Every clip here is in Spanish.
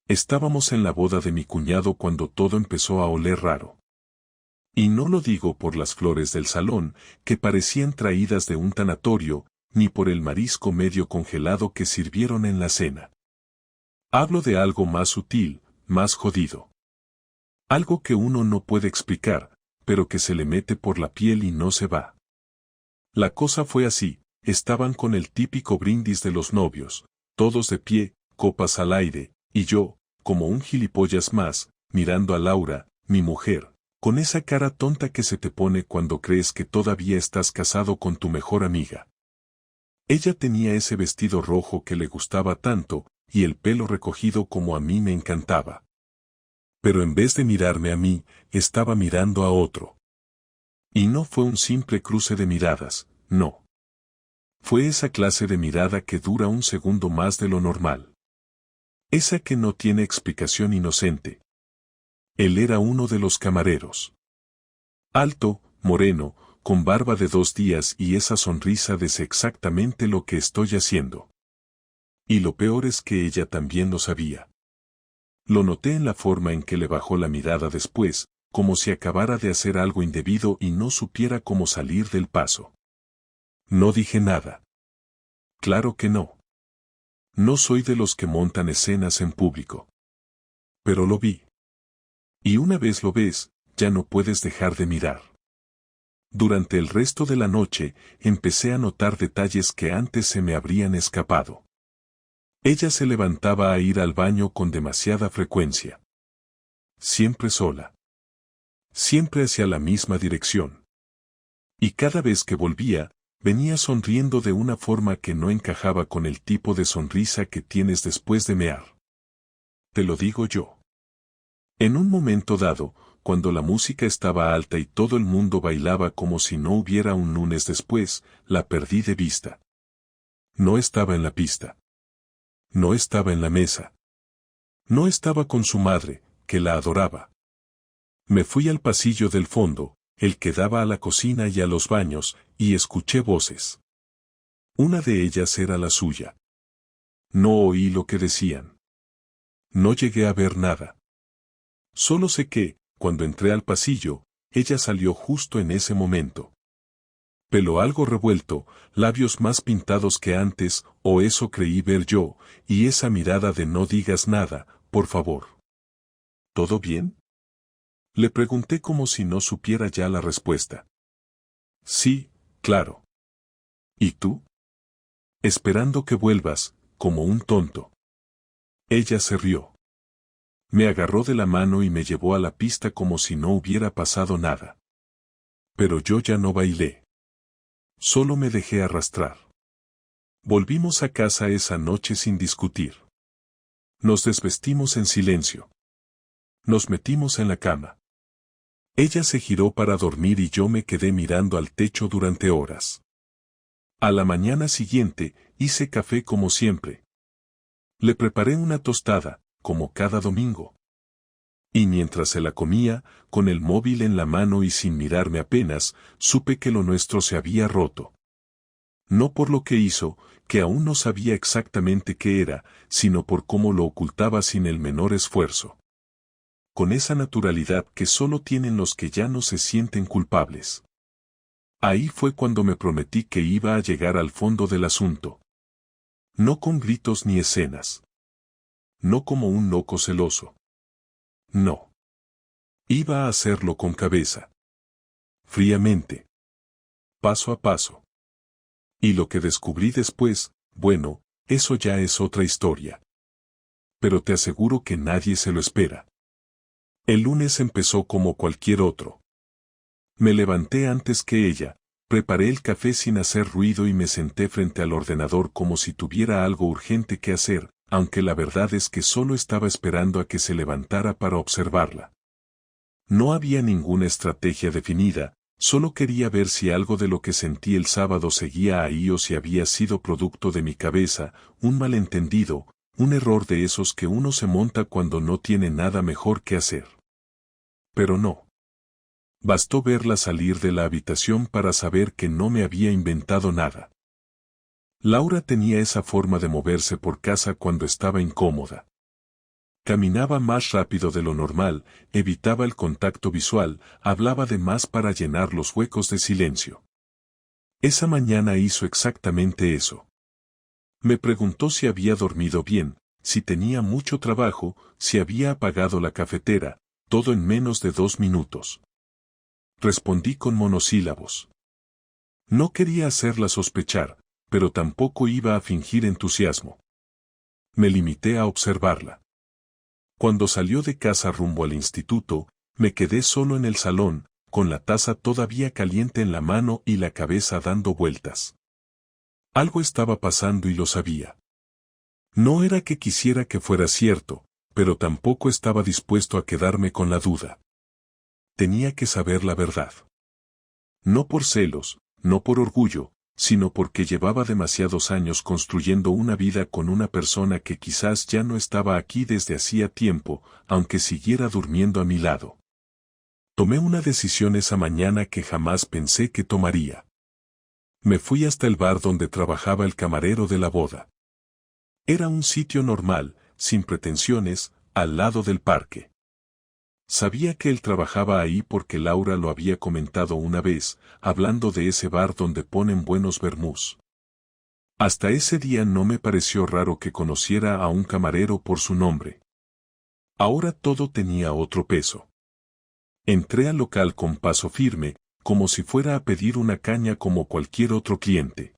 Estábamos en la boda de mi cuñado cuando todo empezó a oler raro. Y no lo digo por las flores del salón, que parecían traídas de un tanatorio, ni por el marisco medio congelado que sirvieron en la cena. Hablo de algo más sutil, más jodido. Algo que uno no puede explicar, pero que se le mete por la piel y no se va. La cosa fue así, estaban con el típico brindis de los novios, todos de pie, copas al aire, y yo, como un gilipollas más, mirando a Laura, mi mujer, con esa cara tonta que se te pone cuando crees que todavía estás casado con tu mejor amiga. Ella tenía ese vestido rojo que le gustaba tanto, y el pelo recogido como a mí me encantaba. Pero en vez de mirarme a mí, estaba mirando a otro. Y no fue un simple cruce de miradas, no. Fue esa clase de mirada que dura un segundo más de lo normal. Esa que no tiene explicación inocente. Él era uno de los camareros. Alto, moreno, con barba de 2 días y esa sonrisa de sé exactamente lo que estoy haciendo. Y lo peor es que ella también lo sabía. Lo noté en la forma en que le bajó la mirada después, como si acabara de hacer algo indebido y no supiera cómo salir del paso. No dije nada. Claro que no. No soy de los que montan escenas en público. Pero lo vi. Y una vez lo ves, ya no puedes dejar de mirar. Durante el resto de la noche, empecé a notar detalles que antes se me habrían escapado. Ella se levantaba a ir al baño con demasiada frecuencia. Siempre sola. Siempre hacia la misma dirección. Y cada vez que volvía, venía sonriendo de una forma que no encajaba con el tipo de sonrisa que tienes después de mear. Te lo digo yo. En un momento dado, cuando la música estaba alta y todo el mundo bailaba como si no hubiera un lunes después, la perdí de vista. No estaba en la pista. No estaba en la mesa. No estaba con su madre, que la adoraba. Me fui al pasillo del fondo, el que daba a la cocina y a los baños, y escuché voces. Una de ellas era la suya. No oí lo que decían. No llegué a ver nada. Solo sé que, cuando entré al pasillo, ella salió justo en ese momento. Pelo algo revuelto, labios más pintados que antes, o eso creí ver yo, y esa mirada de no digas nada, por favor. ¿Todo bien? Le pregunté como si no supiera ya la respuesta. Sí, claro. ¿Y tú? Esperando que vuelvas, como un tonto. Ella se rió. Me agarró de la mano y me llevó a la pista como si no hubiera pasado nada. Pero yo ya no bailé. Solo me dejé arrastrar. Volvimos a casa esa noche sin discutir. Nos desvestimos en silencio. Nos metimos en la cama. Ella se giró para dormir y yo me quedé mirando al techo durante horas. A la mañana siguiente, hice café como siempre. Le preparé una tostada, como cada domingo. Y mientras se la comía, con el móvil en la mano y sin mirarme apenas, supe que lo nuestro se había roto. No por lo que hizo, que aún no sabía exactamente qué era, sino por cómo lo ocultaba sin el menor esfuerzo. Con esa naturalidad que solo tienen los que ya no se sienten culpables. Ahí fue cuando me prometí que iba a llegar al fondo del asunto. No con gritos ni escenas. No como un loco celoso. No. Iba a hacerlo con cabeza. Fríamente. Paso a paso. Y lo que descubrí después, bueno, eso ya es otra historia. Pero te aseguro que nadie se lo espera. El lunes empezó como cualquier otro. Me levanté antes que ella, preparé el café sin hacer ruido y me senté frente al ordenador como si tuviera algo urgente que hacer, aunque la verdad es que solo estaba esperando a que se levantara para observarla. No había ninguna estrategia definida, solo quería ver si algo de lo que sentí el sábado seguía ahí o si había sido producto de mi cabeza, un malentendido, un error de esos que uno se monta cuando no tiene nada mejor que hacer. Pero no. Bastó verla salir de la habitación para saber que no me había inventado nada. Laura tenía esa forma de moverse por casa cuando estaba incómoda. Caminaba más rápido de lo normal, evitaba el contacto visual, hablaba de más para llenar los huecos de silencio. Esa mañana hizo exactamente eso. Me preguntó si había dormido bien, si tenía mucho trabajo, si había apagado la cafetera, todo en menos de 2 minutos. Respondí con monosílabos. No quería hacerla sospechar, pero tampoco iba a fingir entusiasmo. Me limité a observarla. Cuando salió de casa rumbo al instituto, me quedé solo en el salón, con la taza todavía caliente en la mano y la cabeza dando vueltas. Algo estaba pasando y lo sabía. No era que quisiera que fuera cierto, pero tampoco estaba dispuesto a quedarme con la duda. Tenía que saber la verdad. No por celos, no por orgullo, sino porque llevaba demasiados años construyendo una vida con una persona que quizás ya no estaba aquí desde hacía tiempo, aunque siguiera durmiendo a mi lado. Tomé una decisión esa mañana que jamás pensé que tomaría. Me fui hasta el bar donde trabajaba el camarero de la boda. Era un sitio normal, sin pretensiones, al lado del parque. Sabía que él trabajaba ahí porque Laura lo había comentado una vez, hablando de ese bar donde ponen buenos vermús. Hasta ese día no me pareció raro que conociera a un camarero por su nombre. Ahora todo tenía otro peso. Entré al local con paso firme, como si fuera a pedir una caña como cualquier otro cliente.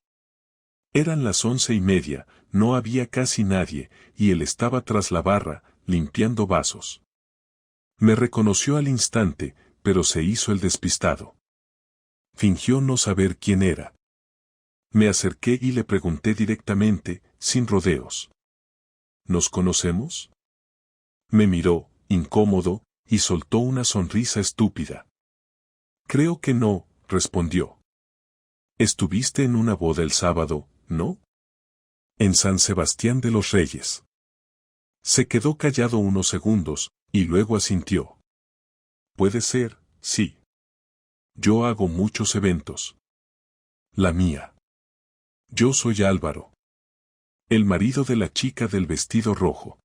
Eran las 11:30, no había casi nadie, y él estaba tras la barra, limpiando vasos. Me reconoció al instante, pero se hizo el despistado. Fingió no saber quién era. Me acerqué y le pregunté directamente, sin rodeos. ¿Nos conocemos? Me miró, incómodo, y soltó una sonrisa estúpida. Creo que no, respondió. Estuviste en una boda el sábado, ¿no? En San Sebastián de los Reyes. Se quedó callado unos segundos, y luego asintió. Puede ser, sí. Yo hago muchos eventos. La mía. Yo soy Álvaro. El marido de la chica del vestido rojo.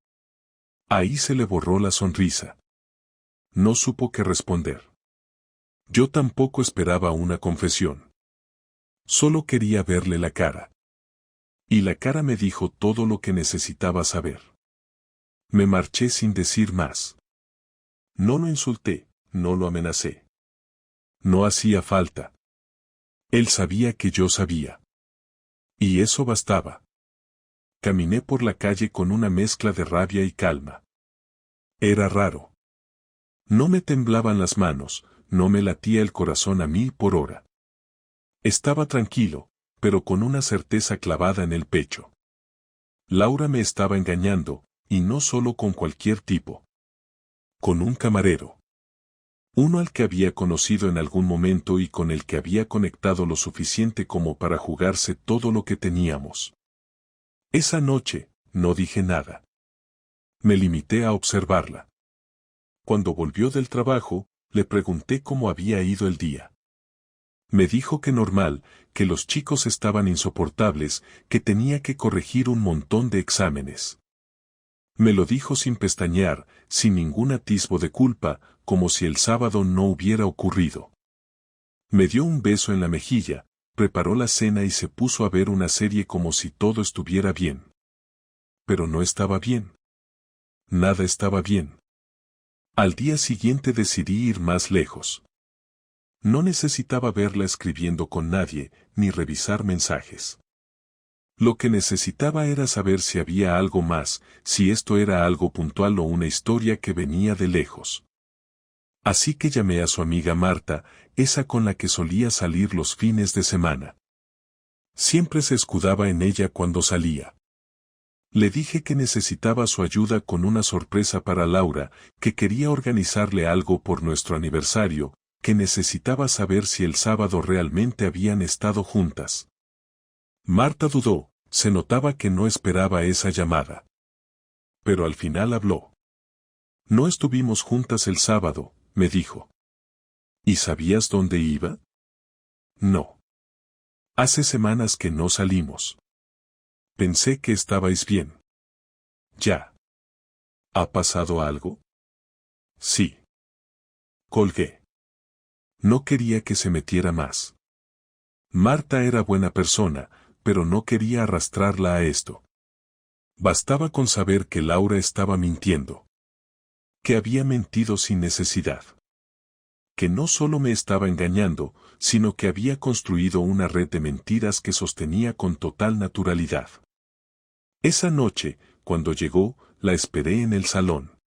Ahí se le borró la sonrisa. No supo qué responder. Yo tampoco esperaba una confesión. Solo quería verle la cara. Y la cara me dijo todo lo que necesitaba saber. Me marché sin decir más. No lo insulté, no lo amenacé. No hacía falta. Él sabía que yo sabía. Y eso bastaba. Caminé por la calle con una mezcla de rabia y calma. Era raro. No me temblaban las manos, no me latía el corazón a 1000 por hora. Estaba tranquilo, pero con una certeza clavada en el pecho. Laura me estaba engañando, y no solo con cualquier tipo. Con un camarero. Uno al que había conocido en algún momento y con el que había conectado lo suficiente como para jugarse todo lo que teníamos. Esa noche, no dije nada. Me limité a observarla. Cuando volvió del trabajo, le pregunté cómo había ido el día. Me dijo que normal, que los chicos estaban insoportables, que tenía que corregir un montón de exámenes. Me lo dijo sin pestañear, sin ningún atisbo de culpa, como si el sábado no hubiera ocurrido. Me dio un beso en la mejilla, preparó la cena y se puso a ver una serie como si todo estuviera bien. Pero no estaba bien. Nada estaba bien. Al día siguiente decidí ir más lejos. No necesitaba verla escribiendo con nadie, ni revisar mensajes. Lo que necesitaba era saber si había algo más, si esto era algo puntual o una historia que venía de lejos. Así que llamé a su amiga Marta, esa con la que solía salir los fines de semana. Siempre se escudaba en ella cuando salía. Le dije que necesitaba su ayuda con una sorpresa para Laura, que quería organizarle algo por nuestro aniversario, que necesitaba saber si el sábado realmente habían estado juntas. Marta dudó, se notaba que no esperaba esa llamada. Pero al final habló. No estuvimos juntas el sábado, me dijo. ¿Y sabías dónde iba? No. Hace semanas que no salimos. Pensé que estabais bien. Ya. ¿Ha pasado algo? Sí. Colgué. No quería que se metiera más. Marta era buena persona, pero no quería arrastrarla a esto. Bastaba con saber que Laura estaba mintiendo. Que había mentido sin necesidad. Que no solo me estaba engañando, sino que había construido una red de mentiras que sostenía con total naturalidad. Esa noche, cuando llegó, la esperé en el salón.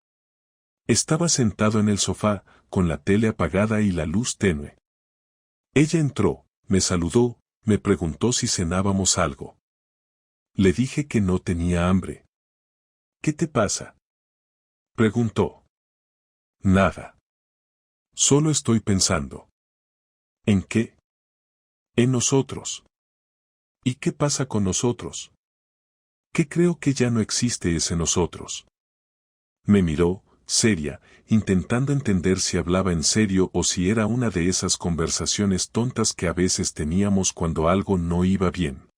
Estaba sentado en el sofá, con la tele apagada y la luz tenue. Ella entró, me saludó, me preguntó si cenábamos algo. Le dije que no tenía hambre. ¿Qué te pasa?, preguntó. Nada. Solo estoy pensando. ¿En qué? En nosotros. ¿Y qué pasa con nosotros? ¿Qué creo que ya no existe ese nosotros? Me miró, seria, intentando entender si hablaba en serio o si era una de esas conversaciones tontas que a veces teníamos cuando algo no iba bien.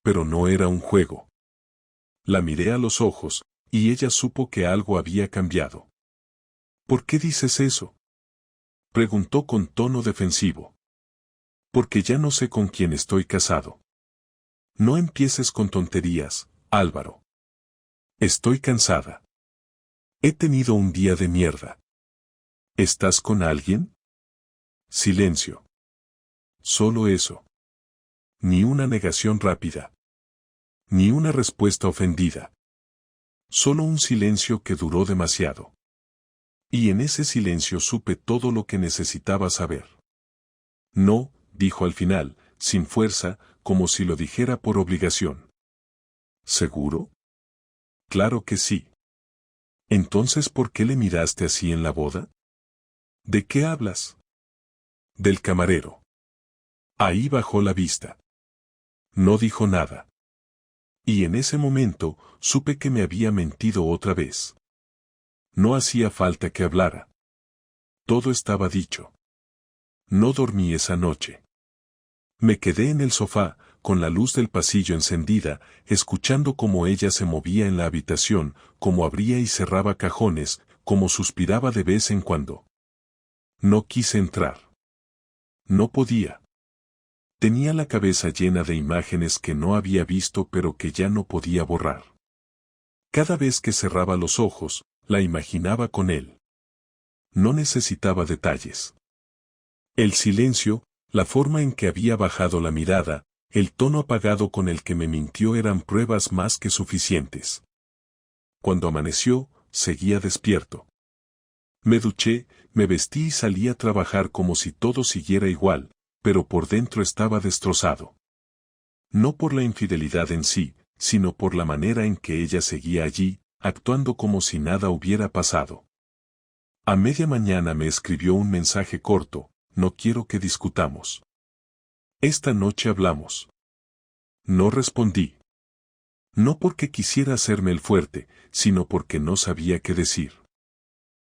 Pero no era un juego. La miré a los ojos, y ella supo que algo había cambiado. ¿Por qué dices eso?, preguntó con tono defensivo. Porque ya no sé con quién estoy casado. No empieces con tonterías, Álvaro. Estoy cansada. He tenido un día de mierda. ¿Estás con alguien? Silencio. Solo eso. Ni una negación rápida. Ni una respuesta ofendida. Solo un silencio que duró demasiado. Y en ese silencio supe todo lo que necesitaba saber. No, dijo al final, sin fuerza, como si lo dijera por obligación. ¿Seguro? Claro que sí. Entonces, ¿por qué le miraste así en la boda? ¿De qué hablas? Del camarero. Ahí bajó la vista. No dijo nada. Y en ese momento, supe que me había mentido otra vez. No hacía falta que hablara. Todo estaba dicho. No dormí esa noche. Me quedé en el sofá, con la luz del pasillo encendida, escuchando cómo ella se movía en la habitación, cómo abría y cerraba cajones, cómo suspiraba de vez en cuando. No quise entrar. No podía. Tenía la cabeza llena de imágenes que no había visto pero que ya no podía borrar. Cada vez que cerraba los ojos, la imaginaba con él. No necesitaba detalles. El silencio, la forma en que había bajado la mirada, el tono apagado con el que me mintió eran pruebas más que suficientes. Cuando amaneció, seguía despierto. Me duché, me vestí y salí a trabajar como si todo siguiera igual, pero por dentro estaba destrozado. No por la infidelidad en sí, sino por la manera en que ella seguía allí, actuando como si nada hubiera pasado. A media mañana me escribió un mensaje corto: no quiero que discutamos. Esta noche hablamos. No respondí. No porque quisiera hacerme el fuerte, sino porque no sabía qué decir.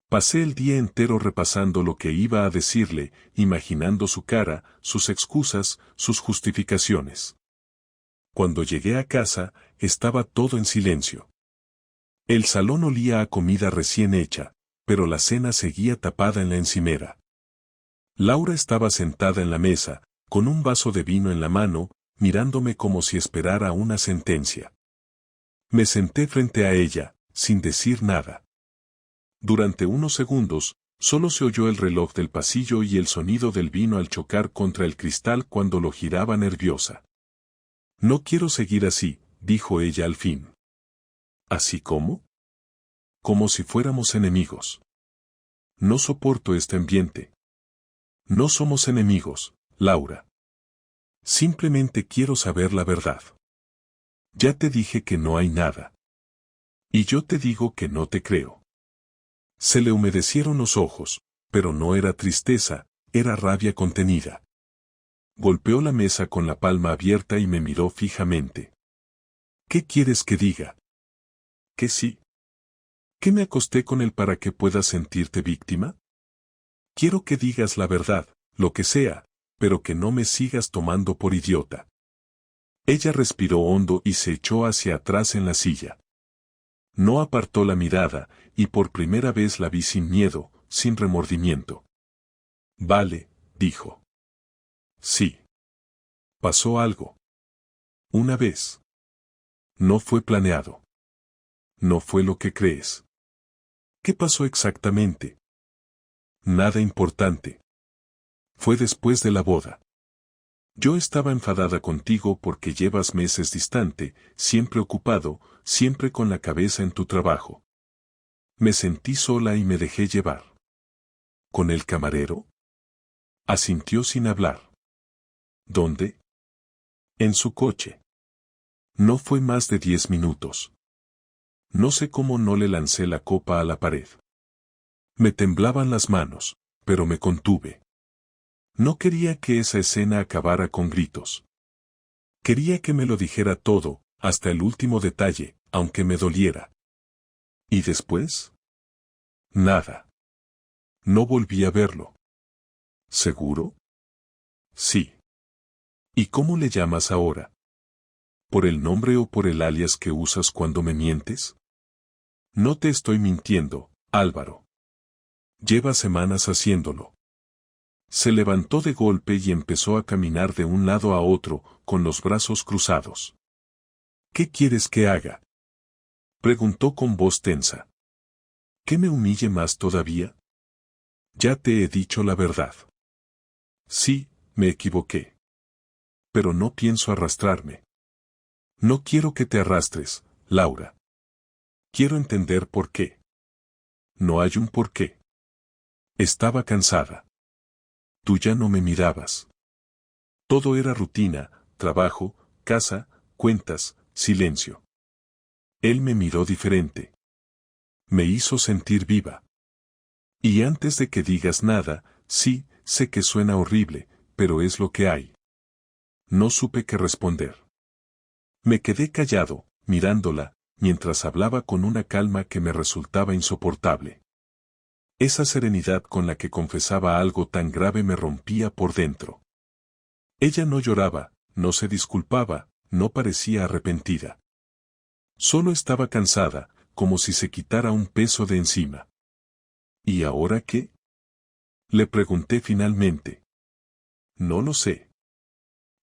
Pasé el día entero repasando lo que iba a decirle, imaginando su cara, sus excusas, sus justificaciones. Cuando llegué a casa, estaba todo en silencio. El salón olía a comida recién hecha, pero la cena seguía tapada en la encimera. Laura estaba sentada en la mesa, con un vaso de vino en la mano, mirándome como si esperara una sentencia. Me senté frente a ella, sin decir nada. Durante unos segundos, solo se oyó el reloj del pasillo y el sonido del vino al chocar contra el cristal cuando lo giraba nerviosa. No quiero seguir así, dijo ella al fin. ¿Así cómo? Como si fuéramos enemigos. No soporto este ambiente. No somos enemigos, Laura. Simplemente quiero saber la verdad. Ya te dije que no hay nada. Y yo te digo que no te creo. Se le humedecieron los ojos, pero no era tristeza, era rabia contenida. Golpeó la mesa con la palma abierta y me miró fijamente. ¿Qué quieres que diga? ¿Que sí? ¿Que me acosté con él para que puedas sentirte víctima? Quiero que digas la verdad, lo que sea, pero que no me sigas tomando por idiota. Ella respiró hondo y se echó hacia atrás en la silla. No apartó la mirada, y por primera vez la vi sin miedo, sin remordimiento. Vale, dijo. Sí. Pasó algo. Una vez. No fue planeado. No fue lo que crees. ¿Qué pasó exactamente? Nada importante. Fue después de la boda. Yo estaba enfadada contigo porque llevas meses distante, siempre ocupado, siempre con la cabeza en tu trabajo. Me sentí sola y me dejé llevar. ¿Con el camarero? Asintió sin hablar. ¿Dónde? En su coche. No fue más de 10 minutos. No sé cómo no le lancé la copa a la pared. Me temblaban las manos, pero me contuve. No quería que esa escena acabara con gritos. Quería que me lo dijera todo, hasta el último detalle, aunque me doliera. ¿Y después? Nada. No volví a verlo. ¿Seguro? Sí. ¿Y cómo le llamas ahora? ¿Por el nombre o por el alias que usas cuando me mientes? No te estoy mintiendo, Álvaro. Lleva semanas haciéndolo. Se levantó de golpe y empezó a caminar de un lado a otro, con los brazos cruzados. ¿Qué quieres que haga? Preguntó con voz tensa. ¿Que me humille más todavía? Ya te he dicho la verdad. Sí, me equivoqué. Pero no pienso arrastrarme. No quiero que te arrastres, Laura. Quiero entender por qué. No hay un por qué. Estaba cansada. Tú ya no me mirabas. Todo era rutina, trabajo, casa, cuentas, silencio. Él me miró diferente. Me hizo sentir viva. Y antes de que digas nada, sí, sé que suena horrible, pero es lo que hay. No supe qué responder. Me quedé callado, mirándola, mientras hablaba con una calma que me resultaba insoportable. Esa serenidad con la que confesaba algo tan grave me rompía por dentro. Ella no lloraba, no se disculpaba, no parecía arrepentida. Solo estaba cansada, como si se quitara un peso de encima. ¿Y ahora qué? Le pregunté finalmente. No lo sé.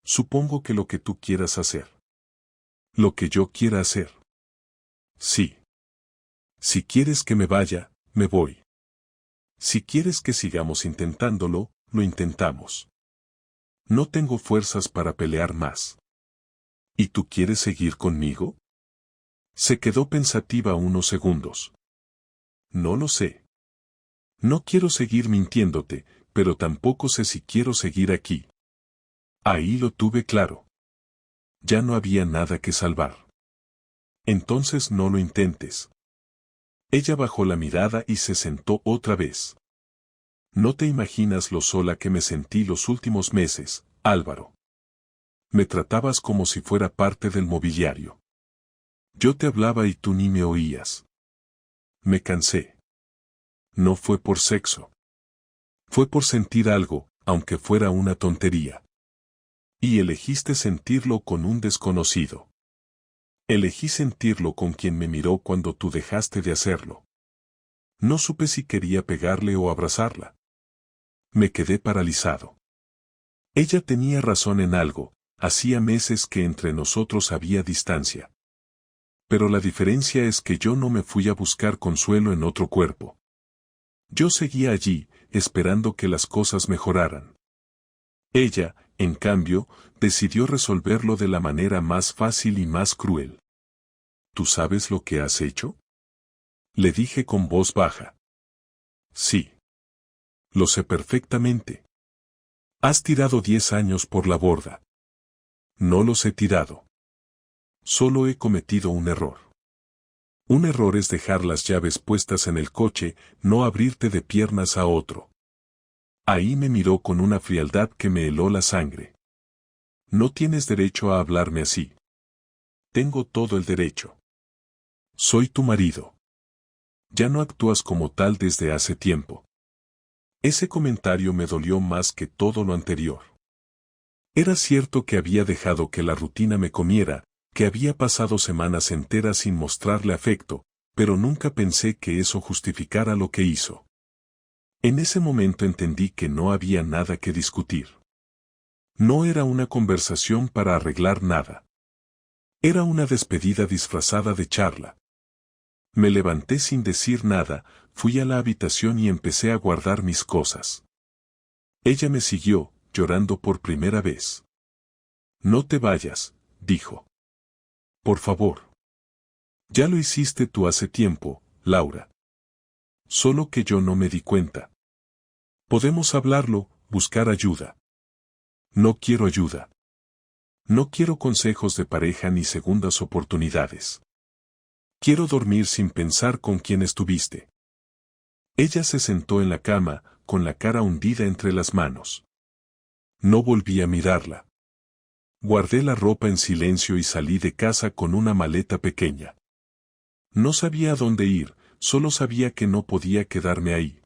Supongo que lo que tú quieras hacer. Lo que yo quiera hacer. Sí. Si quieres que me vaya, me voy. Si quieres que sigamos intentándolo, lo intentamos. No tengo fuerzas para pelear más. ¿Y tú quieres seguir conmigo? Se quedó pensativa unos segundos. No lo sé. No quiero seguir mintiéndote, pero tampoco sé si quiero seguir aquí. Ahí lo tuve claro. Ya no había nada que salvar. Entonces no lo intentes. Ella bajó la mirada y se sentó otra vez. No te imaginas lo sola que me sentí los últimos meses, Álvaro. Me tratabas como si fuera parte del mobiliario. Yo te hablaba y tú ni me oías. Me cansé. No fue por sexo. Fue por sentir algo, aunque fuera una tontería. Y elegiste sentirlo con un desconocido. Elegí sentirlo con quien me miró cuando tú dejaste de hacerlo. No supe si quería pegarle o abrazarla. Me quedé paralizado. Ella tenía razón en algo, hacía meses que entre nosotros había distancia. Pero la diferencia es que yo no me fui a buscar consuelo en otro cuerpo. Yo seguía allí, esperando que las cosas mejoraran. Ella, en cambio, decidió resolverlo de la manera más fácil y más cruel. ¿Tú sabes lo que has hecho? Le dije con voz baja. Sí. Lo sé perfectamente. Has tirado 10 años por la borda. No los he tirado. Solo he cometido un error. Un error es dejar las llaves puestas en el coche, no abrirte de piernas a otro. Ahí me miró con una frialdad que me heló la sangre. No tienes derecho a hablarme así. Tengo todo el derecho. Soy tu marido. Ya no actúas como tal desde hace tiempo. Ese comentario me dolió más que todo lo anterior. Era cierto que había dejado que la rutina me comiera, que había pasado semanas enteras sin mostrarle afecto, pero nunca pensé que eso justificara lo que hizo. En ese momento entendí que no había nada que discutir. No era una conversación para arreglar nada. Era una despedida disfrazada de charla. Me levanté sin decir nada, fui a la habitación y empecé a guardar mis cosas. Ella me siguió, llorando por primera vez. No te vayas, dijo. Por favor. Ya lo hiciste tú hace tiempo, Laura. Solo que yo no me di cuenta. Podemos hablarlo, buscar ayuda. No quiero ayuda. No quiero consejos de pareja ni segundas oportunidades. Quiero dormir sin pensar con quién estuviste. Ella se sentó en la cama, con la cara hundida entre las manos. No volví a mirarla. Guardé la ropa en silencio y salí de casa con una maleta pequeña. No sabía a dónde ir, solo sabía que no podía quedarme ahí.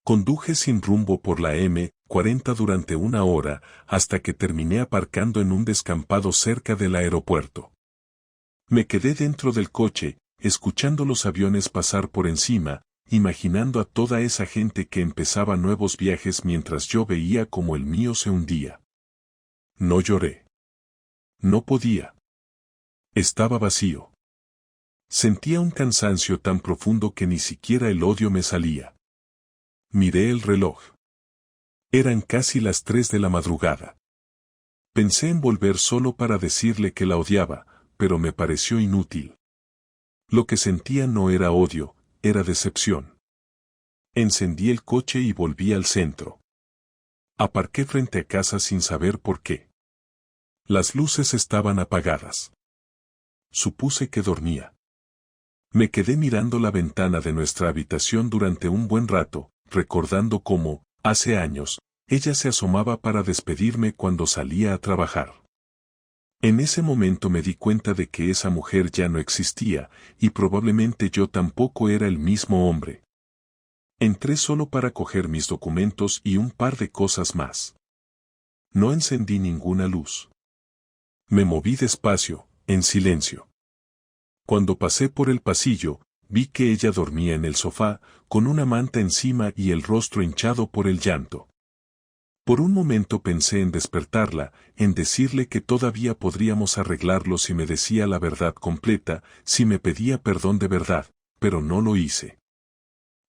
Conduje sin rumbo por la M40 durante 1 hora, hasta que terminé aparcando en un descampado cerca del aeropuerto. Me quedé dentro del coche, escuchando los aviones pasar por encima, imaginando a toda esa gente que empezaba nuevos viajes mientras yo veía cómo el mío se hundía. No lloré. No podía. Estaba vacío. Sentía un cansancio tan profundo que ni siquiera el odio me salía. Miré el reloj. Eran casi las 3 de la madrugada. Pensé en volver solo para decirle que la odiaba, pero me pareció inútil. Lo que sentía no era odio, era decepción. Encendí el coche y volví al centro. Aparqué frente a casa sin saber por qué. Las luces estaban apagadas. Supuse que dormía. Me quedé mirando la ventana de nuestra habitación durante un buen rato, recordando cómo, hace años, ella se asomaba para despedirme cuando salía a trabajar. En ese momento me di cuenta de que esa mujer ya no existía, y probablemente yo tampoco era el mismo hombre. Entré solo para coger mis documentos y un par de cosas más. No encendí ninguna luz. Me moví despacio, en silencio. Cuando pasé por el pasillo, vi que ella dormía en el sofá, con una manta encima y el rostro hinchado por el llanto. Por un momento pensé en despertarla, en decirle que todavía podríamos arreglarlo si me decía la verdad completa, si me pedía perdón de verdad, pero no lo hice.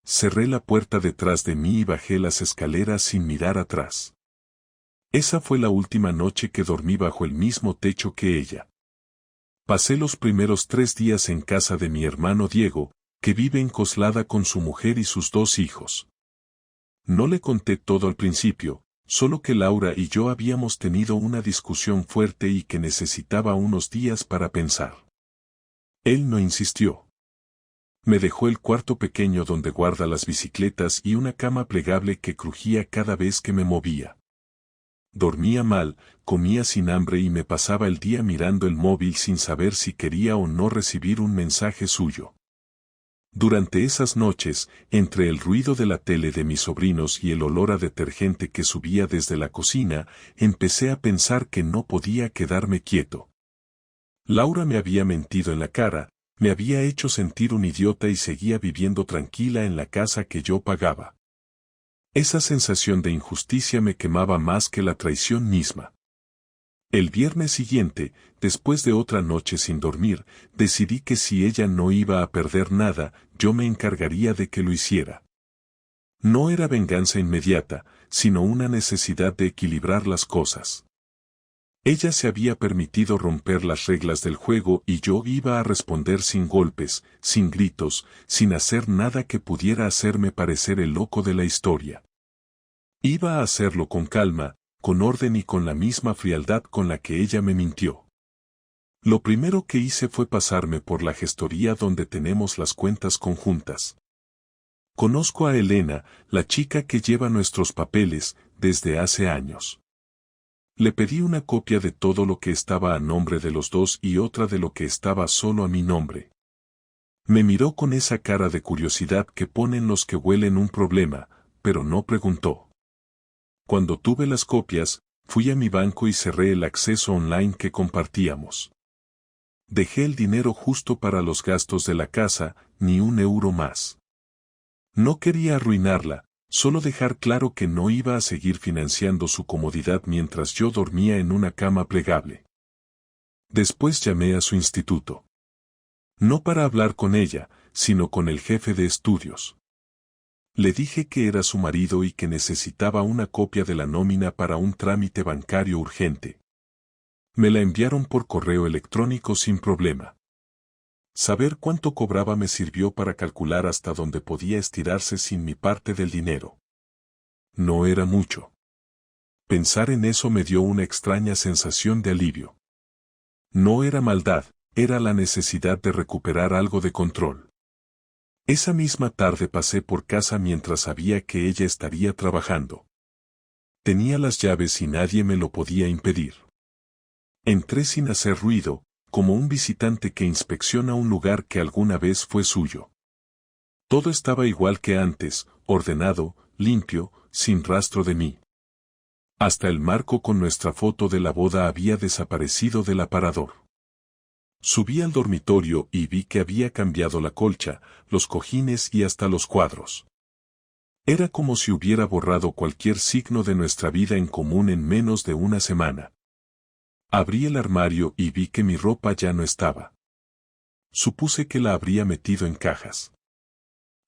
Cerré la puerta detrás de mí y bajé las escaleras sin mirar atrás. Esa fue la última noche que dormí bajo el mismo techo que ella. Pasé los primeros 3 días en casa de mi hermano Diego, que vive en Coslada con su mujer y sus 2 hijos. No le conté todo al principio, solo que Laura y yo habíamos tenido una discusión fuerte y que necesitaba unos días para pensar. Él no insistió. Me dejó el cuarto pequeño donde guarda las bicicletas y una cama plegable que crujía cada vez que me movía. Dormía mal, comía sin hambre y me pasaba el día mirando el móvil sin saber si quería o no recibir un mensaje suyo. Durante esas noches, entre el ruido de la tele de mis sobrinos y el olor a detergente que subía desde la cocina, empecé a pensar que no podía quedarme quieto. Laura me había mentido en la cara, me había hecho sentir un idiota y seguía viviendo tranquila en la casa que yo pagaba. Esa sensación de injusticia me quemaba más que la traición misma. El viernes siguiente, después de otra noche sin dormir, decidí que si ella no iba a perder nada, yo me encargaría de que lo hiciera. No era venganza inmediata, sino una necesidad de equilibrar las cosas. Ella se había permitido romper las reglas del juego y yo iba a responder sin golpes, sin gritos, sin hacer nada que pudiera hacerme parecer el loco de la historia. Iba a hacerlo con calma, con orden y con la misma frialdad con la que ella me mintió. Lo primero que hice fue pasarme por la gestoría donde tenemos las cuentas conjuntas. Conozco a Elena, la chica que lleva nuestros papeles, desde hace años. Le pedí una copia de todo lo que estaba a nombre de los dos y otra de lo que estaba solo a mi nombre. Me miró con esa cara de curiosidad que ponen los que huelen un problema, pero no preguntó. Cuando tuve las copias, fui a mi banco y cerré el acceso online que compartíamos. Dejé el dinero justo para los gastos de la casa, ni un euro más. No quería arruinarla, solo dejar claro que no iba a seguir financiando su comodidad mientras yo dormía en una cama plegable. Después llamé a su instituto. No para hablar con ella, sino con el jefe de estudios. Le dije que era su marido y que necesitaba una copia de la nómina para un trámite bancario urgente. Me la enviaron por correo electrónico sin problema. Saber cuánto cobraba me sirvió para calcular hasta dónde podía estirarse sin mi parte del dinero. No era mucho. Pensar en eso me dio una extraña sensación de alivio. No era maldad, era la necesidad de recuperar algo de control. Esa misma tarde pasé por casa mientras sabía que ella estaría trabajando. Tenía las llaves y nadie me lo podía impedir. Entré sin hacer ruido, como un visitante que inspecciona un lugar que alguna vez fue suyo. Todo estaba igual que antes, ordenado, limpio, sin rastro de mí. Hasta el marco con nuestra foto de la boda había desaparecido del aparador. Subí al dormitorio y vi que había cambiado la colcha, los cojines y hasta los cuadros. Era como si hubiera borrado cualquier signo de nuestra vida en común en menos de una semana. Abrí el armario y vi que mi ropa ya no estaba. Supuse que la habría metido en cajas.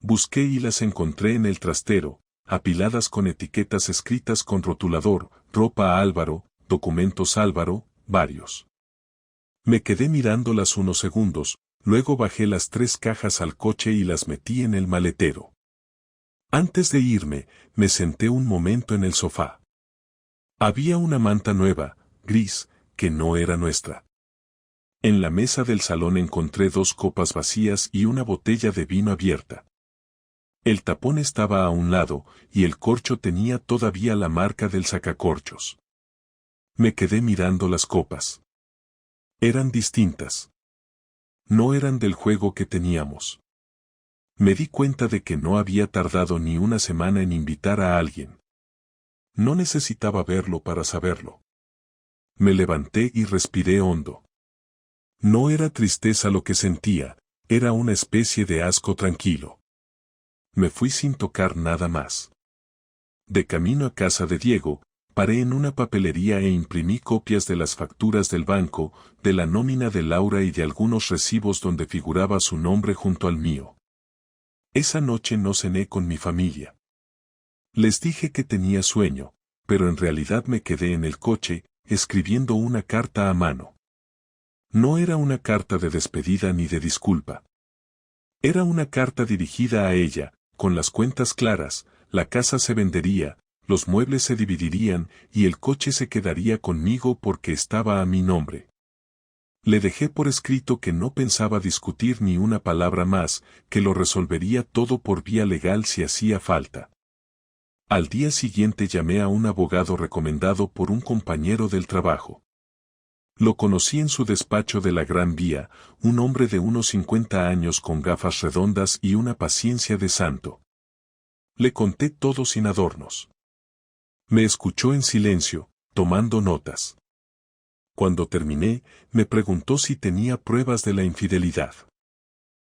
Busqué y las encontré en el trastero, apiladas con etiquetas escritas con rotulador, ropa Álvaro, documentos Álvaro, varios. Me quedé mirándolas unos segundos, luego bajé las 3 cajas al coche y las metí en el maletero. Antes de irme, me senté un momento en el sofá. Había una manta nueva, gris, que no era nuestra. En la mesa del salón encontré 2 copas vacías y una botella de vino abierta. El tapón estaba a un lado, y el corcho tenía todavía la marca del sacacorchos. Me quedé mirando las copas. Eran distintas. No eran del juego que teníamos. Me di cuenta de que no había tardado ni una semana en invitar a alguien. No necesitaba verlo para saberlo. Me levanté y respiré hondo. No era tristeza lo que sentía, era una especie de asco tranquilo. Me fui sin tocar nada más. De camino a casa de Diego, paré en una papelería e imprimí copias de las facturas del banco, de la nómina de Laura y de algunos recibos donde figuraba su nombre junto al mío. Esa noche no cené con mi familia. Les dije que tenía sueño, pero en realidad me quedé en el coche, escribiendo una carta a mano. No era una carta de despedida ni de disculpa. Era una carta dirigida a ella, con las cuentas claras, la casa se vendería, los muebles se dividirían y el coche se quedaría conmigo porque estaba a mi nombre. Le dejé por escrito que no pensaba discutir ni una palabra más, que lo resolvería todo por vía legal si hacía falta. Al día siguiente llamé a un abogado recomendado por un compañero del trabajo. Lo conocí en su despacho de la Gran Vía, un hombre de unos 50 años con gafas redondas y una paciencia de santo. Le conté todo sin adornos. Me escuchó en silencio, tomando notas. Cuando terminé, me preguntó si tenía pruebas de la infidelidad.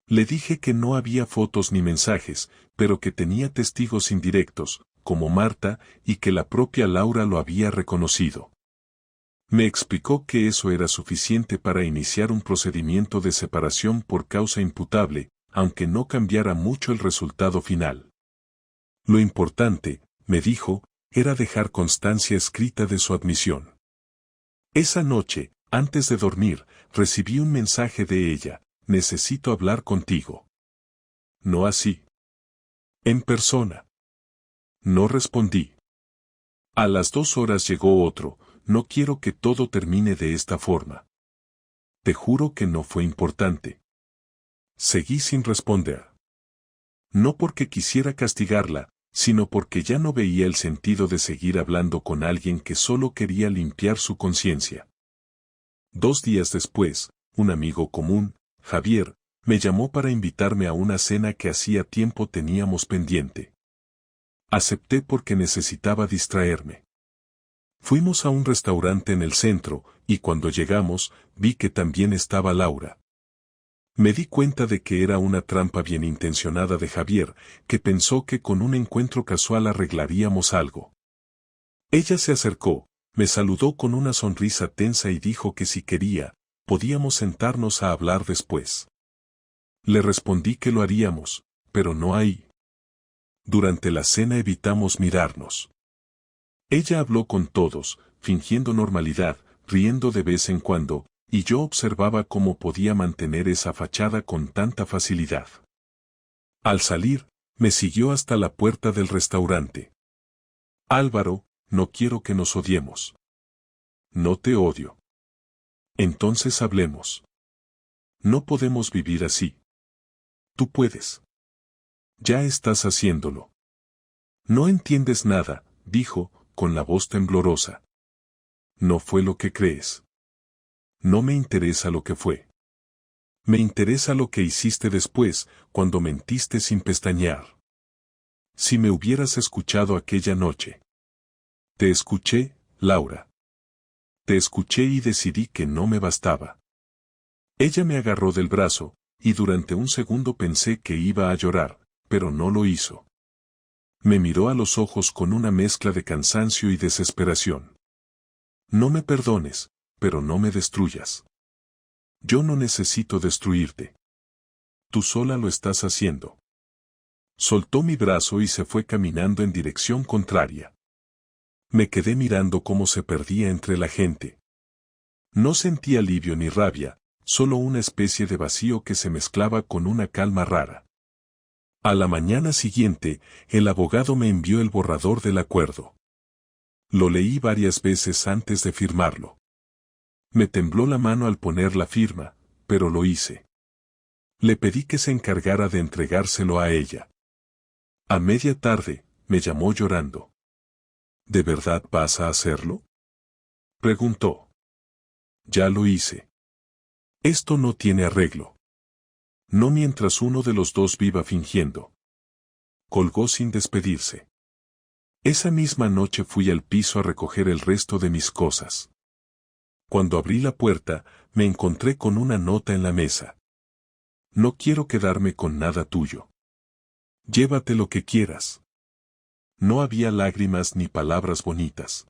Le dije que no había fotos ni mensajes, pero que tenía testigos indirectos, como Marta, y que la propia Laura lo había reconocido. Me explicó que eso era suficiente para iniciar un procedimiento de separación por causa imputable, aunque no cambiara mucho el resultado final. Lo importante, me dijo, era dejar constancia escrita de su admisión. Esa noche, antes de dormir, recibí un mensaje de ella: necesito hablar contigo. No así. En persona. No respondí. A las 2 horas llegó otro: no quiero que todo termine de esta forma. Te juro que no fue importante. Seguí sin responder. No porque quisiera castigarla, sino porque ya no veía el sentido de seguir hablando con alguien que solo quería limpiar su conciencia. 2 días después, un amigo común, Javier, me llamó para invitarme a una cena que hacía tiempo teníamos pendiente. Acepté porque necesitaba distraerme. Fuimos a un restaurante en el centro, y cuando llegamos, vi que también estaba Laura. Me di cuenta de que era una trampa bien intencionada de Javier, que pensó que con un encuentro casual arreglaríamos algo. Ella se acercó, me saludó con una sonrisa tensa y dijo que si quería, podíamos sentarnos a hablar después. Le respondí que lo haríamos, pero no ahí. Durante la cena evitamos mirarnos. Ella habló con todos, fingiendo normalidad, riendo de vez en cuando, y yo observaba cómo podía mantener esa fachada con tanta facilidad. Al salir, me siguió hasta la puerta del restaurante. Álvaro, no quiero que nos odiemos. No te odio. Entonces hablemos. No podemos vivir así. Tú puedes. Ya estás haciéndolo. No entiendes nada, dijo, con la voz temblorosa. No fue lo que crees. No me interesa lo que fue. Me interesa lo que hiciste después, cuando mentiste sin pestañear. Si me hubieras escuchado aquella noche. Te escuché, Laura. Te escuché y decidí que no me bastaba. Ella me agarró del brazo, y durante un segundo pensé que iba a llorar, pero no lo hizo. Me miró a los ojos con una mezcla de cansancio y desesperación. No me perdones, pero no me destruyas. Yo no necesito destruirte. Tú sola lo estás haciendo. Soltó mi brazo y se fue caminando en dirección contraria. Me quedé mirando cómo se perdía entre la gente. No sentí alivio ni rabia, solo una especie de vacío que se mezclaba con una calma rara. A la mañana siguiente, el abogado me envió el borrador del acuerdo. Lo leí varias veces antes de firmarlo. Me tembló la mano al poner la firma, pero lo hice. Le pedí que se encargara de entregárselo a ella. A media tarde, me llamó llorando. ¿De verdad vas a hacerlo?, preguntó. Ya lo hice. Esto no tiene arreglo. No mientras uno de los dos viva fingiendo. Colgó sin despedirse. Esa misma noche fui al piso a recoger el resto de mis cosas. Cuando abrí la puerta, me encontré con una nota en la mesa. No quiero quedarme con nada tuyo. Llévate lo que quieras. No había lágrimas ni palabras bonitas.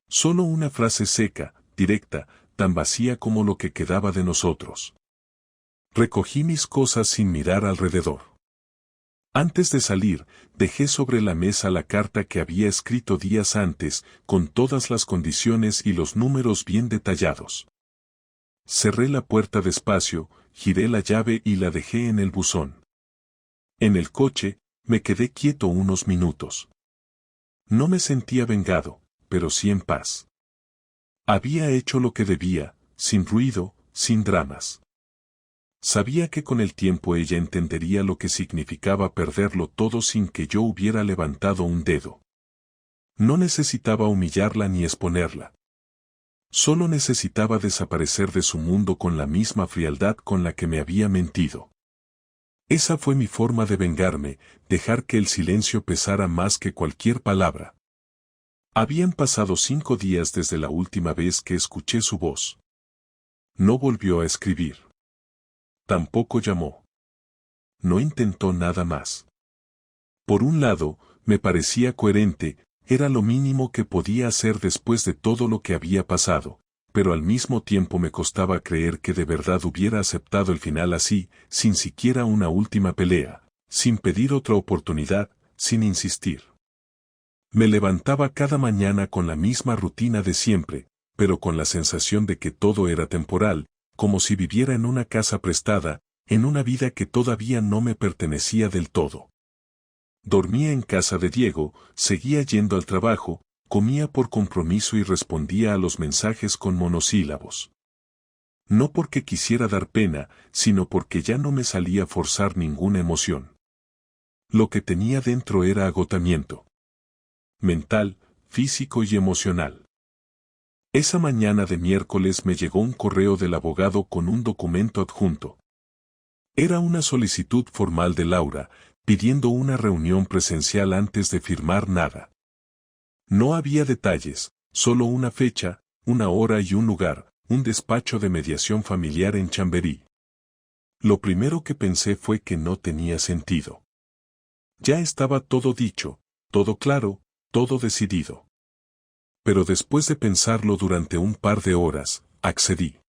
Solo una frase seca, directa, tan vacía como lo que quedaba de nosotros. Recogí mis cosas sin mirar alrededor. Antes de salir, dejé sobre la mesa la carta que había escrito días antes, con todas las condiciones y los números bien detallados. Cerré la puerta despacio, giré la llave y la dejé en el buzón. En el coche, me quedé quieto unos minutos. No me sentía vengado, pero sí en paz. Había hecho lo que debía, sin ruido, sin dramas. Sabía que con el tiempo ella entendería lo que significaba perderlo todo sin que yo hubiera levantado un dedo. No necesitaba humillarla ni exponerla. Solo necesitaba desaparecer de su mundo con la misma frialdad con la que me había mentido. Esa fue mi forma de vengarme, dejar que el silencio pesara más que cualquier palabra. Habían pasado 5 días desde la última vez que escuché su voz. No volvió a escribir. Tampoco llamó. No intentó nada más. Por un lado, me parecía coherente, era lo mínimo que podía hacer después de todo lo que había pasado, pero al mismo tiempo me costaba creer que de verdad hubiera aceptado el final así, sin siquiera una última pelea, sin pedir otra oportunidad, sin insistir. Me levantaba cada mañana con la misma rutina de siempre, pero con la sensación de que todo era temporal, como si viviera en una casa prestada, en una vida que todavía no me pertenecía del todo. Dormía en casa de Diego, seguía yendo al trabajo, comía por compromiso y respondía a los mensajes con monosílabos. No porque quisiera dar pena, sino porque ya no me salía forzar ninguna emoción. Lo que tenía dentro era agotamiento. Mental, físico y emocional. Esa mañana de miércoles me llegó un correo del abogado con un documento adjunto. Era una solicitud formal de Laura, pidiendo una reunión presencial antes de firmar nada. No había detalles, Solo una fecha, una hora y un lugar, un despacho de mediación familiar en Chamberí. Lo primero que pensé fue que no tenía sentido. Ya estaba todo dicho, todo claro, todo decidido. Pero después de pensarlo durante un par de horas, accedí.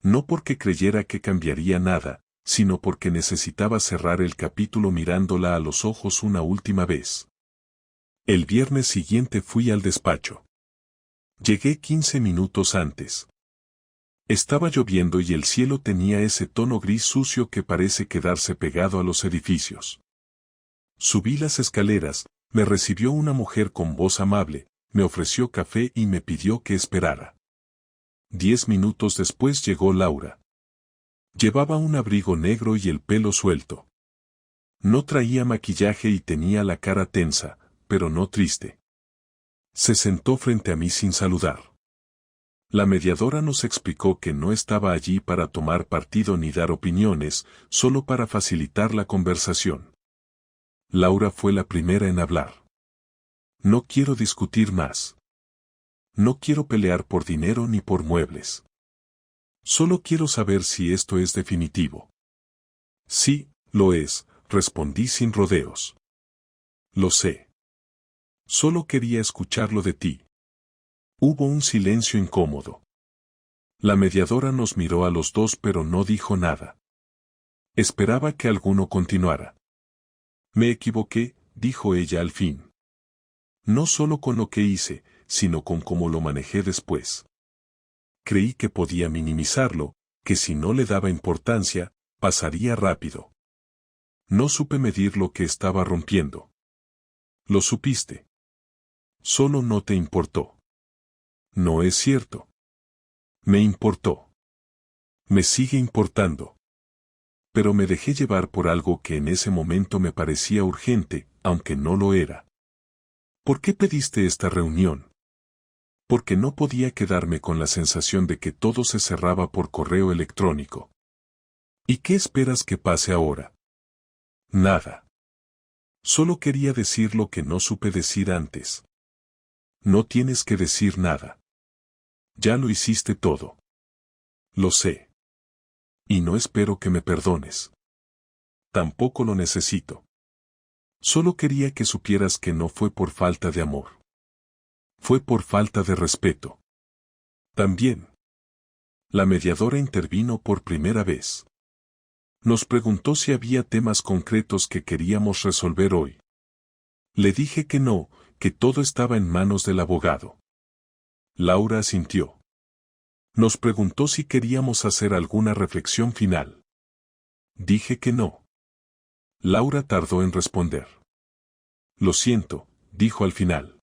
No porque creyera que cambiaría nada, sino porque necesitaba cerrar el capítulo mirándola a los ojos una última vez. El viernes siguiente fui al despacho. Llegué 15 minutos antes. Estaba lloviendo y el cielo tenía ese tono gris sucio que parece quedarse pegado a los edificios. Subí las escaleras, me recibió una mujer con voz amable, me ofreció café y me pidió que esperara. 10 minutos después llegó Laura. Llevaba un abrigo negro y el pelo suelto. No traía maquillaje y tenía la cara tensa, pero no triste. Se sentó frente a mí sin saludar. La mediadora nos explicó que no estaba allí para tomar partido ni dar opiniones, solo para facilitar la conversación. Laura fue la primera en hablar. No quiero discutir más. No quiero pelear por dinero ni por muebles. Solo quiero saber si esto es definitivo. Sí, lo es, respondí sin rodeos. Lo sé. Solo quería escucharlo de ti. Hubo un silencio incómodo. La mediadora nos miró a los dos pero no dijo nada. Esperaba que alguno continuara. Me equivoqué, dijo ella al fin. No solo con lo que hice, sino con cómo lo manejé después. Creí que podía minimizarlo, que si no le daba importancia, pasaría rápido. No supe medir lo que estaba rompiendo. Lo supiste. Solo no te importó. No es cierto. Me importó. Me sigue importando. Pero me dejé llevar por algo que en ese momento me parecía urgente, aunque no lo era. ¿Por qué pediste esta reunión? Porque no podía quedarme con la sensación de que todo se cerraba por correo electrónico. ¿Y qué esperas que pase ahora? Nada. Solo quería decir lo que no supe decir antes. No tienes que decir nada. Ya lo hiciste todo. Lo sé. Y no espero que me perdones. Tampoco lo necesito. Solo quería que supieras que no fue por falta de amor. Fue por falta de respeto. También. La mediadora intervino por primera vez. Nos preguntó si había temas concretos que queríamos resolver hoy. Le dije que no, que todo estaba en manos del abogado. Laura asintió. Nos preguntó si queríamos hacer alguna reflexión final. Dije que no. Laura tardó en responder. Lo siento, dijo al final.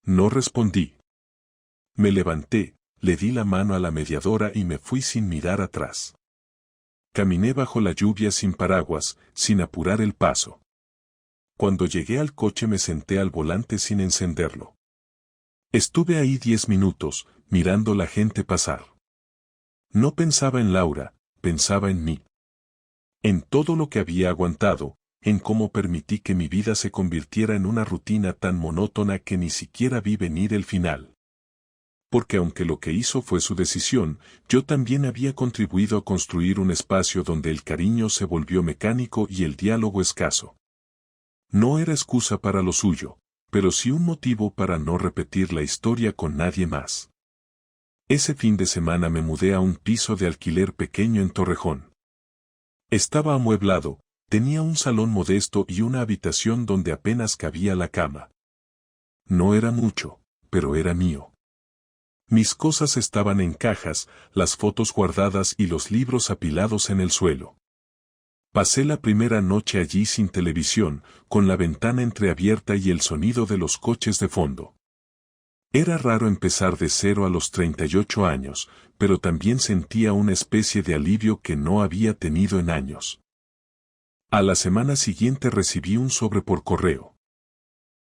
No respondí. Me levanté, le di la mano a la mediadora y me fui sin mirar atrás. Caminé bajo la lluvia sin paraguas, sin apurar el paso. Cuando llegué al coche me senté al volante sin encenderlo. Estuve ahí 10 minutos, mirando la gente pasar. No pensaba en Laura, pensaba en mí. En todo lo que había aguantado, en cómo permití que mi vida se convirtiera en una rutina tan monótona que ni siquiera vi venir el final. Porque aunque lo que hizo fue su decisión, yo también había contribuido a construir un espacio donde el cariño se volvió mecánico y el diálogo escaso. No era excusa para lo suyo, pero sí un motivo para no repetir la historia con nadie más. Ese fin de semana me mudé a un piso de alquiler pequeño en Torrejón. Estaba amueblado, tenía un salón modesto y una habitación donde apenas cabía la cama. No era mucho, pero era mío. Mis cosas estaban en cajas, las fotos guardadas y los libros apilados en el suelo. Pasé la primera noche allí sin televisión, con la ventana entreabierta y el sonido de los coches de fondo. Era raro empezar de cero a los 38 años, pero también sentía una especie de alivio que no había tenido en años. A la semana siguiente recibí un sobre por correo.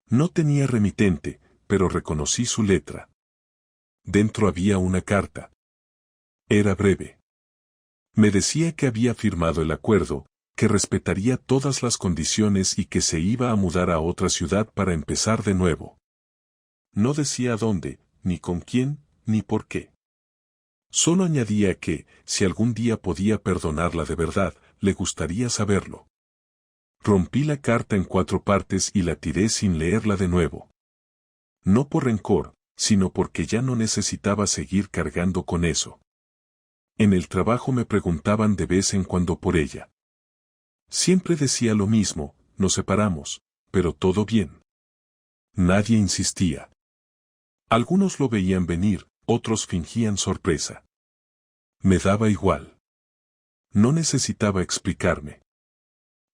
No tenía remitente, pero reconocí su letra. Dentro había una carta. Era breve. Me decía que había firmado el acuerdo, que respetaría todas las condiciones y que se iba a mudar a otra ciudad para empezar de nuevo. No decía dónde, ni con quién, ni por qué. Solo añadía que, si algún día podía perdonarla de verdad, le gustaría saberlo. Rompí la carta en 4 partes y la tiré sin leerla de nuevo. No por rencor, sino porque ya no necesitaba seguir cargando con eso. En el trabajo me preguntaban de vez en cuando por ella. Siempre decía lo mismo, nos separamos, pero todo bien. Nadie insistía. Algunos lo veían venir, otros fingían sorpresa. Me daba igual. No necesitaba explicarme.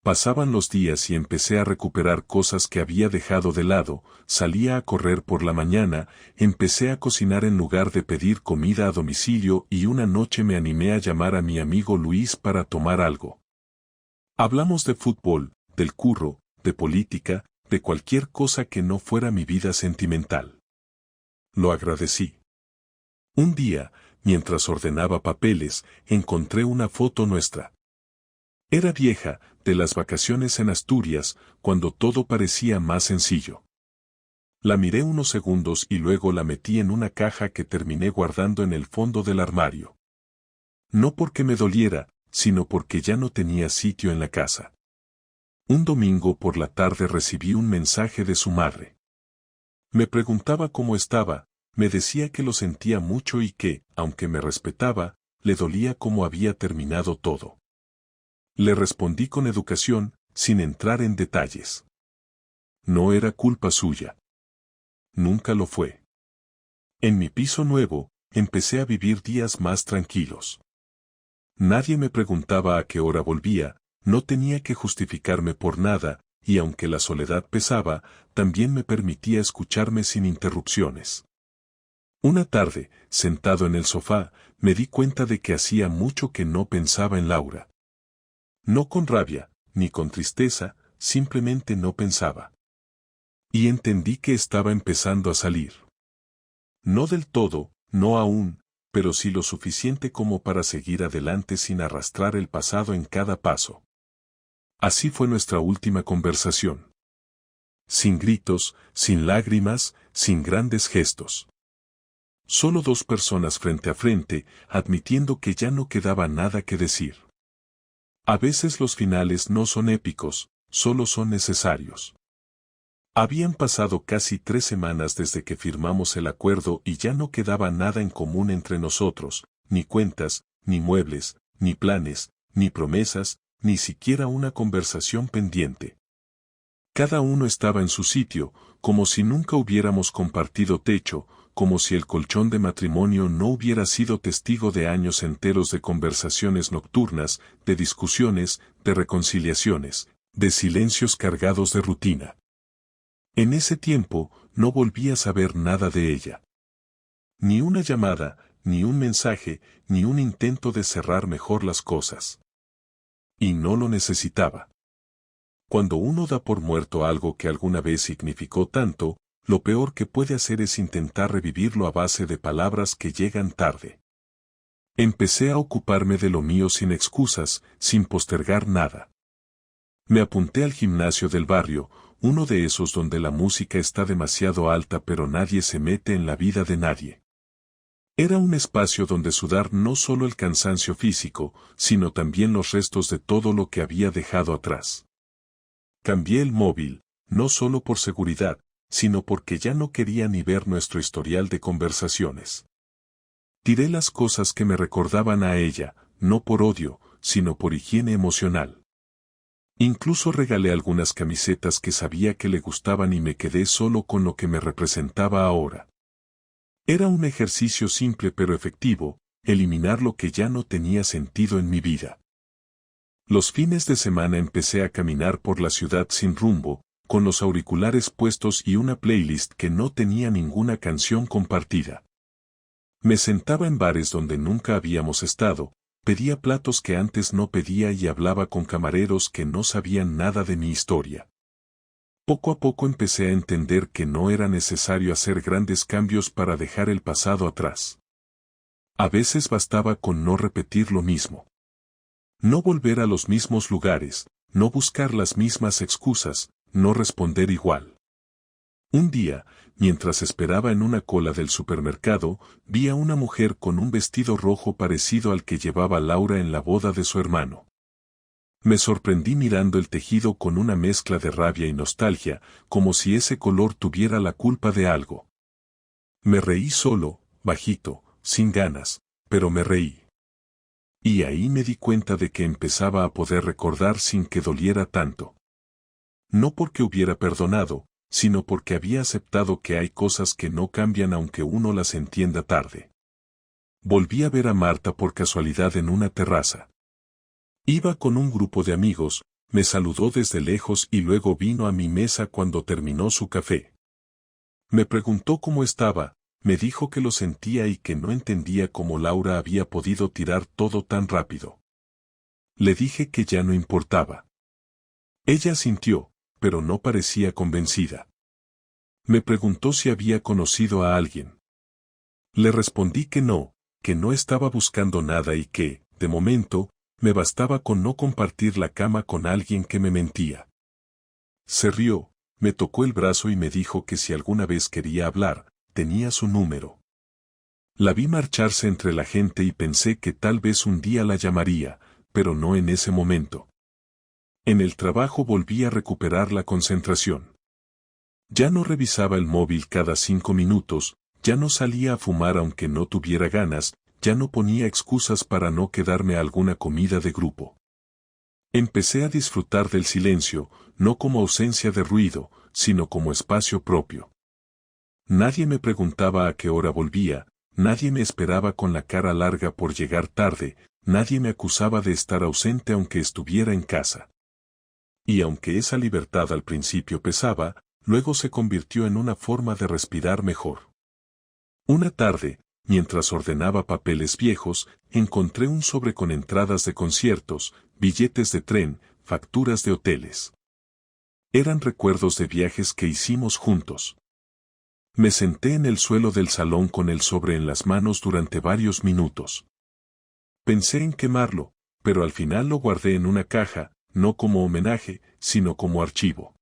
Pasaban los días y empecé a recuperar cosas que había dejado de lado, salía a correr por la mañana, empecé a cocinar en lugar de pedir comida a domicilio y una noche me animé a llamar a mi amigo Luis para tomar algo. Hablamos de fútbol, del curro, de política, de cualquier cosa que no fuera mi vida sentimental. Lo agradecí. Un día, mientras ordenaba papeles, encontré una foto nuestra. Era vieja, de las vacaciones en Asturias, cuando todo parecía más sencillo. La miré unos segundos y luego la metí en una caja que terminé guardando en el fondo del armario. No porque me doliera, sino porque ya no tenía sitio en la casa. Un domingo por la tarde recibí un mensaje de su madre. Me preguntaba cómo estaba, me decía que lo sentía mucho y que, aunque me respetaba, le dolía cómo había terminado todo. Le respondí con educación, sin entrar en detalles. No era culpa suya. Nunca lo fue. En mi piso nuevo, empecé a vivir días más tranquilos. Nadie me preguntaba a qué hora volvía, no tenía que justificarme por nada, y aunque la soledad pesaba, también me permitía escucharme sin interrupciones. Una tarde, sentado en el sofá, me di cuenta de que hacía mucho que no pensaba en Laura. No con rabia, ni con tristeza, simplemente no pensaba. Y entendí que estaba empezando a salir. No del todo, no aún, pero sí lo suficiente como para seguir adelante sin arrastrar el pasado en cada paso. Así fue nuestra última conversación. Sin gritos, sin lágrimas, sin grandes gestos. Solo 2 personas frente a frente, admitiendo que ya no quedaba nada que decir. A veces los finales no son épicos, solo son necesarios. Habían pasado casi 3 semanas desde que firmamos el acuerdo y ya no quedaba nada en común entre nosotros, ni cuentas, ni muebles, ni planes, ni promesas, ni siquiera una conversación pendiente. Cada uno estaba en su sitio, como si nunca hubiéramos compartido techo, como si el colchón de matrimonio no hubiera sido testigo de años enteros de conversaciones nocturnas, de discusiones, de reconciliaciones, de silencios cargados de rutina. En ese tiempo, no volví a saber nada de ella. Ni una llamada, ni un mensaje, ni un intento de cerrar mejor las cosas. Y no lo necesitaba. Cuando uno da por muerto algo que alguna vez significó tanto, lo peor que puede hacer es intentar revivirlo a base de palabras que llegan tarde. Empecé a ocuparme de lo mío sin excusas, sin postergar nada. Me apunté al gimnasio del barrio, uno de esos donde la música está demasiado alta pero nadie se mete en la vida de nadie. Era un espacio donde sudar no solo el cansancio físico, sino también los restos de todo lo que había dejado atrás. Cambié el móvil, no solo por seguridad, sino porque ya no quería ni ver nuestro historial de conversaciones. Tiré las cosas que me recordaban a ella, no por odio, sino por higiene emocional. Incluso regalé algunas camisetas que sabía que le gustaban y me quedé solo con lo que me representaba ahora. Era un ejercicio simple pero efectivo, eliminar lo que ya no tenía sentido en mi vida. Los fines de semana empecé a caminar por la ciudad sin rumbo, con los auriculares puestos y una playlist que no tenía ninguna canción compartida. Me sentaba en bares donde nunca habíamos estado, pedía platos que antes no pedía y hablaba con camareros que no sabían nada de mi historia. Poco a poco empecé a entender que no era necesario hacer grandes cambios para dejar el pasado atrás. A veces bastaba con no repetir lo mismo. No volver a los mismos lugares, no buscar las mismas excusas, no responder igual. Un día, mientras esperaba en una cola del supermercado, vi a una mujer con un vestido rojo parecido al que llevaba Laura en la boda de su hermano. Me sorprendí mirando el tejido con una mezcla de rabia y nostalgia, como si ese color tuviera la culpa de algo. Me reí solo, bajito, sin ganas, pero me reí. Y ahí me di cuenta de que empezaba a poder recordar sin que doliera tanto. No porque hubiera perdonado, sino porque había aceptado que hay cosas que no cambian aunque uno las entienda tarde. Volví a ver a Marta por casualidad en una terraza. Iba con un grupo de amigos, me saludó desde lejos y luego vino a mi mesa cuando terminó su café. Me preguntó cómo estaba, me dijo que lo sentía y que no entendía cómo Laura había podido tirar todo tan rápido. Le dije que ya no importaba. Ella asintió, pero no parecía convencida. Me preguntó si había conocido a alguien. Le respondí que no estaba buscando nada y que, de momento, me bastaba con no compartir la cama con alguien que me mentía. Se rió, me tocó el brazo y me dijo que si alguna vez quería hablar, tenía su número. La vi marcharse entre la gente y pensé que tal vez un día la llamaría, pero no en ese momento. En el trabajo volví a recuperar la concentración. Ya no revisaba el móvil cada 5 minutos, ya no salía a fumar aunque no tuviera ganas, ya no ponía excusas para no quedarme a alguna comida de grupo. Empecé a disfrutar del silencio, no como ausencia de ruido, sino como espacio propio. Nadie me preguntaba a qué hora volvía, nadie me esperaba con la cara larga por llegar tarde, nadie me acusaba de estar ausente aunque estuviera en casa. Y aunque esa libertad al principio pesaba, luego se convirtió en una forma de respirar mejor. Una tarde, mientras ordenaba papeles viejos, encontré un sobre con entradas de conciertos, billetes de tren, facturas de hoteles. Eran recuerdos de viajes que hicimos juntos. Me senté en el suelo del salón con el sobre en las manos durante varios minutos. Pensé en quemarlo, pero al final lo guardé en una caja, no como homenaje, sino como archivo.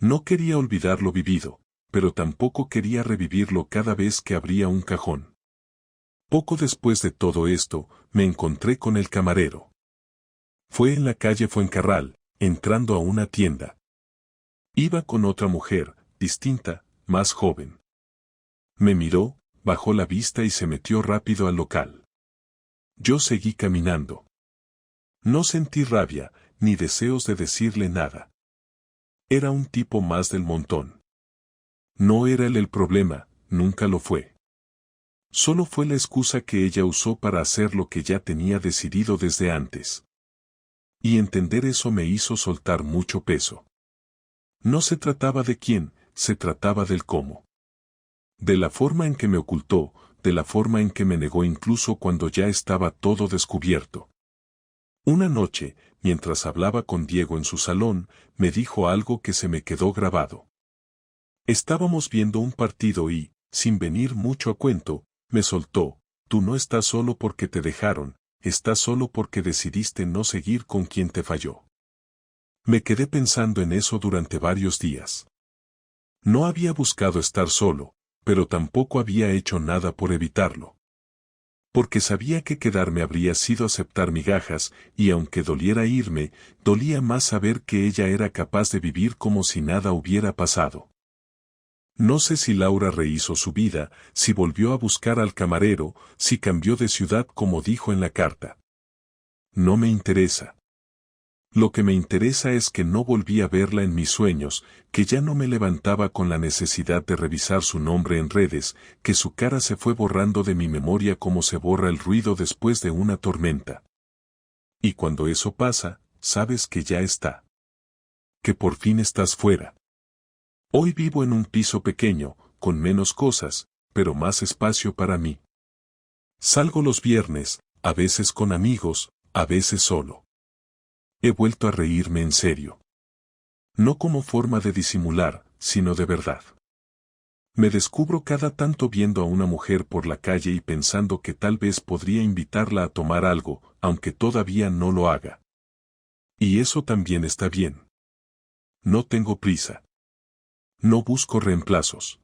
No quería olvidar lo vivido, pero tampoco quería revivirlo cada vez que abría un cajón. Poco después de todo esto, me encontré con el camarero. Fue en la calle Fuencarral, entrando a una tienda. Iba con otra mujer, distinta, más joven. Me miró, bajó la vista y se metió rápido al local. Yo seguí caminando. No sentí rabia, ni deseos de decirle nada. Era un tipo más del montón. No era él el problema, nunca lo fue. Solo fue la excusa que ella usó para hacer lo que ya tenía decidido desde antes. Y entender eso me hizo soltar mucho peso. No se trataba de quién, se trataba del cómo. De la forma en que me ocultó, de la forma en que me negó incluso cuando ya estaba todo descubierto. Una noche, mientras hablaba con Diego en su salón, me dijo algo que se me quedó grabado. Estábamos viendo un partido y, sin venir mucho a cuento, me soltó: tú no estás solo porque te dejaron, estás solo porque decidiste no seguir con quien te falló. Me quedé pensando en eso durante varios días. No había buscado estar solo, pero tampoco había hecho nada por evitarlo. Porque sabía que quedarme habría sido aceptar migajas, y aunque doliera irme, dolía más saber que ella era capaz de vivir como si nada hubiera pasado. No sé si Laura rehizo su vida, si volvió a buscar al camarero, si cambió de ciudad como dijo en la carta. No me interesa. Lo que me interesa es que no volví a verla en mis sueños, que ya no me levantaba con la necesidad de revisar su nombre en redes, que su cara se fue borrando de mi memoria como se borra el ruido después de una tormenta. Y cuando eso pasa, sabes que ya está. Que por fin estás fuera. Hoy vivo en un piso pequeño, con menos cosas, pero más espacio para mí. Salgo los viernes, a veces con amigos, a veces solo. He vuelto a reírme en serio. No como forma de disimular, sino de verdad. Me descubro cada tanto viendo a una mujer por la calle y pensando que tal vez podría invitarla a tomar algo, aunque todavía no lo haga. Y eso también está bien. No tengo prisa. No busco reemplazos.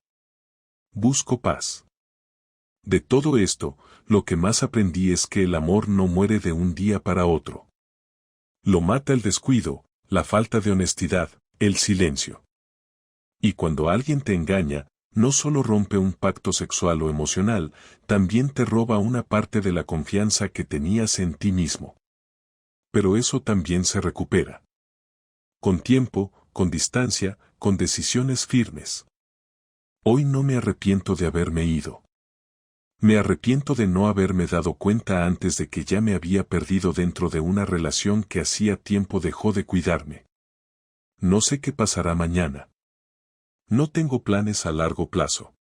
busco paz. De todo esto, lo que más aprendí es que el amor no muere de un día para otro. Lo mata el descuido, la falta de honestidad, el silencio. Y cuando alguien te engaña, no solo rompe un pacto sexual o emocional, también te roba una parte de la confianza que tenías en ti mismo. Pero eso también se recupera. Con tiempo, con distancia, con decisiones firmes. Hoy no me arrepiento de haberme ido. Me arrepiento de no haberme dado cuenta antes de que ya me había perdido dentro de una relación que hacía tiempo dejó de cuidarme. No sé qué pasará mañana. No tengo planes a largo plazo.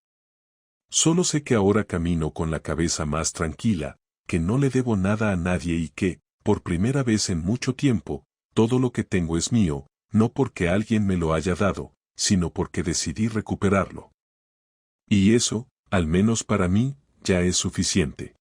Solo sé que ahora camino con la cabeza más tranquila, que no le debo nada a nadie y que, por primera vez en mucho tiempo, todo lo que tengo es mío, no porque alguien me lo haya dado, sino porque decidí recuperarlo. Y eso, al menos para mí, ya es suficiente.